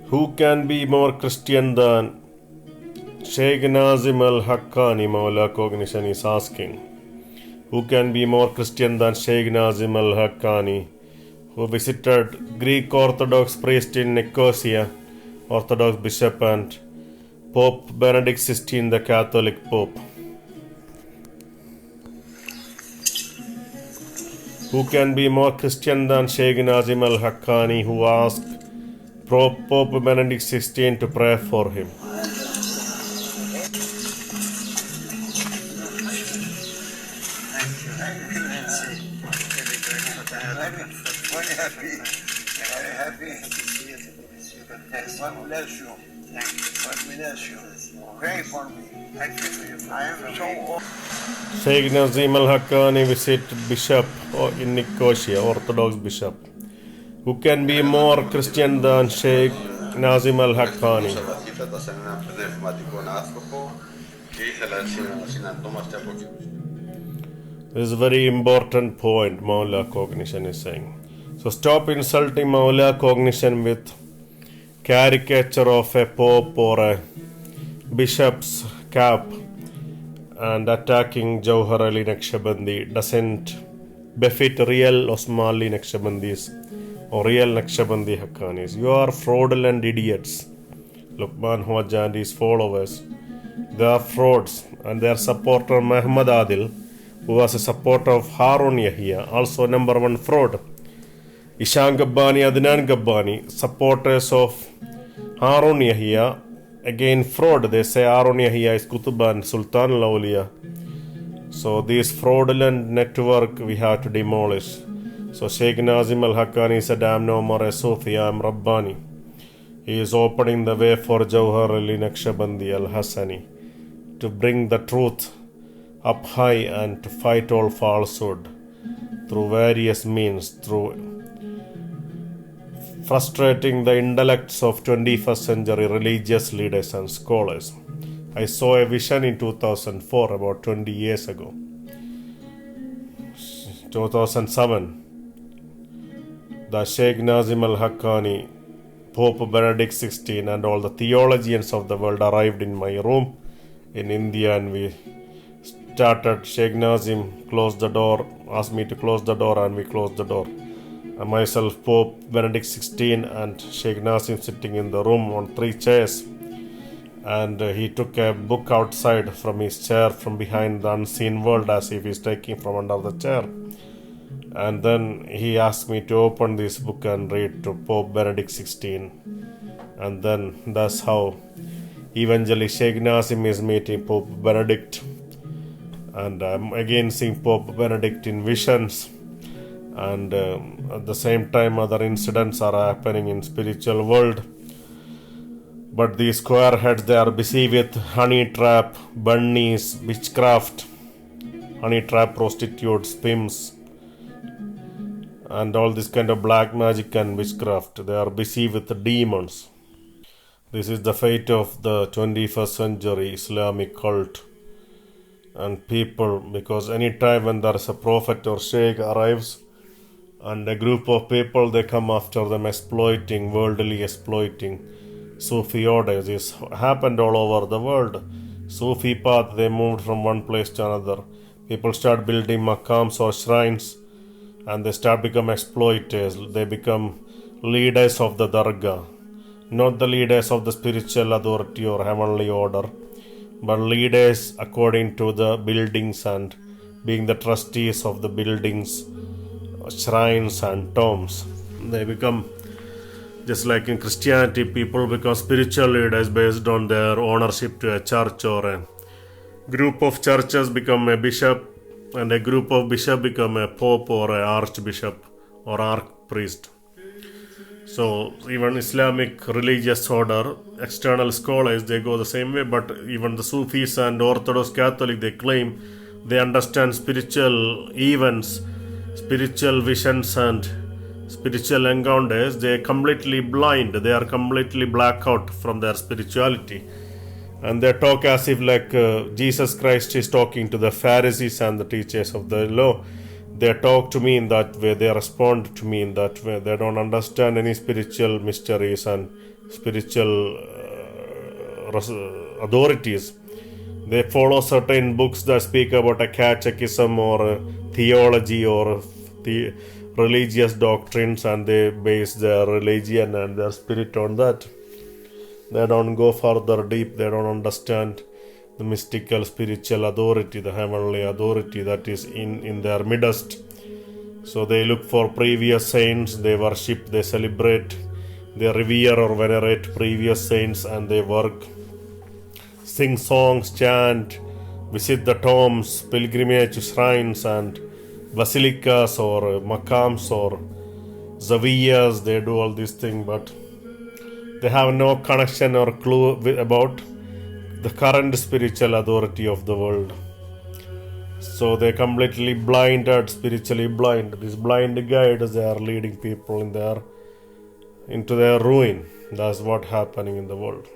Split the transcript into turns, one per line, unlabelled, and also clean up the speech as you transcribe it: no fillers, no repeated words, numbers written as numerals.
Who can be more Christian than Shaykh Nazim Al Haqqani? Mawla Cognition is asking. Who can be more Christian than Shaykh Nazim Al Haqqani, who visited Greek Orthodox priest in Nicosia, Orthodox bishop, and Pope Benedict XVI, the Catholic Pope? Who can be more Christian than Shaykh Nazim Al Haqqani, who asked Pope Benedict XVI to pray for him?
God bless you. God bless you. Pray for me. I am so.
Shaykh Nazim Al Haqqani visited bishop in Nicosia, Orthodox bishop. Who can be more Christian than Shaykh Nazim Al Haqqani? This is a very important point Mawla Cognition is saying. So stop insulting Mawla Cognition with caricature of a pope or a bishop's cap and attacking Jawhar Ali Naqshbandi doesn't befit real Osmanli Naqshbandis or real Naqshbandi Haqqanis. You are fraudulent idiots. Luqman Khwaja and his followers, they are frauds, and their supporter Muhammad Adil, who was a supporter of Harun Yahya, also number one fraud. Ishan Gabbani, Adnan Gabbani, supporters of Harun Yahya, again fraud. They say Harun Yahya is Qutb and Sultan al-Awliya. So this fraudulent network we have to demolish. So Shaykh Nazim Al Haqqani said, I am no more a Sufi, I am Rabbani. He is opening the way for Jawhar Ali Naqshbandi Al-Hassani to bring the truth up high and to fight all falsehood through various means, through frustrating the intellects of 21st century religious leaders and scholars. I saw a vision in 2004, about 20 years ago. 2007, the Shaykh Nazim Al Haqqani, Pope Benedict XVI, and all the theologians of the world arrived in my room in India, and we started. Shaykh Nazim closed the door, asked me to close the door, and we closed the door. Myself, Pope Benedict XVI, and Shaykh Nazim sitting in the room on 3 chairs. And he took a book outside from his chair from behind the unseen world as if he's taking from under the chair. And then he asked me to open this book and read to Pope Benedict XVI. And then that's how eventually Shaykh Nazim is meeting Pope Benedict. And I'm again seeing Pope Benedict in visions. And at the same time other incidents are happening in spiritual world. But these square heads, they are busy with honey trap, bunnies, witchcraft, honey trap prostitutes, pimps, and all this kind of black magic and witchcraft. They are busy with the demons. This is the fate of the 21st century Islamic cult and people, because any time when there is a prophet or sheikh arrives and a group of people, they come after them, worldly exploiting Sufi orders. This happened all over the world. Sufi path, they moved from one place to another. People start building maqams or shrines, and they start become exploiters. They become leaders of the dargah, not the leaders of the spiritual authority or heavenly order, but leaders according to the buildings and being the trustees of the buildings, shrines and tombs. They become, just like in Christianity, people become spiritual leaders based on their ownership to a church, or a group of churches become a bishop, and a group of bishops become a pope or an archbishop or archpriest. So even Islamic religious order, external scholars, they go the same way, but even the Sufis and Orthodox Catholic, they claim they understand spiritual events, spiritual visions and spiritual encounters. They are completely blind, they are completely black out from their spirituality. And they talk as if like Jesus Christ is talking to the Pharisees and the teachers of the law. They talk to me in that way, they respond to me in that way. They don't understand any spiritual mysteries and spiritual authorities. They follow certain books that speak about a catechism or theology or the religious doctrines, and they base their religion and their spirit on that. They don't go further deep. They don't understand the mystical spiritual authority, the heavenly authority that is in their midst. So they look for previous saints, they worship, they celebrate, they revere or venerate previous saints, and they work, sing songs, chant, visit the tombs, pilgrimage shrines and basilicas or makams or zaviyas. They do all these things, but they have no connection or clue about the current spiritual authority of the world. So they're completely blinded, spiritually blind. These blind guides, they are leading people into their ruin. That's what's happening in the world.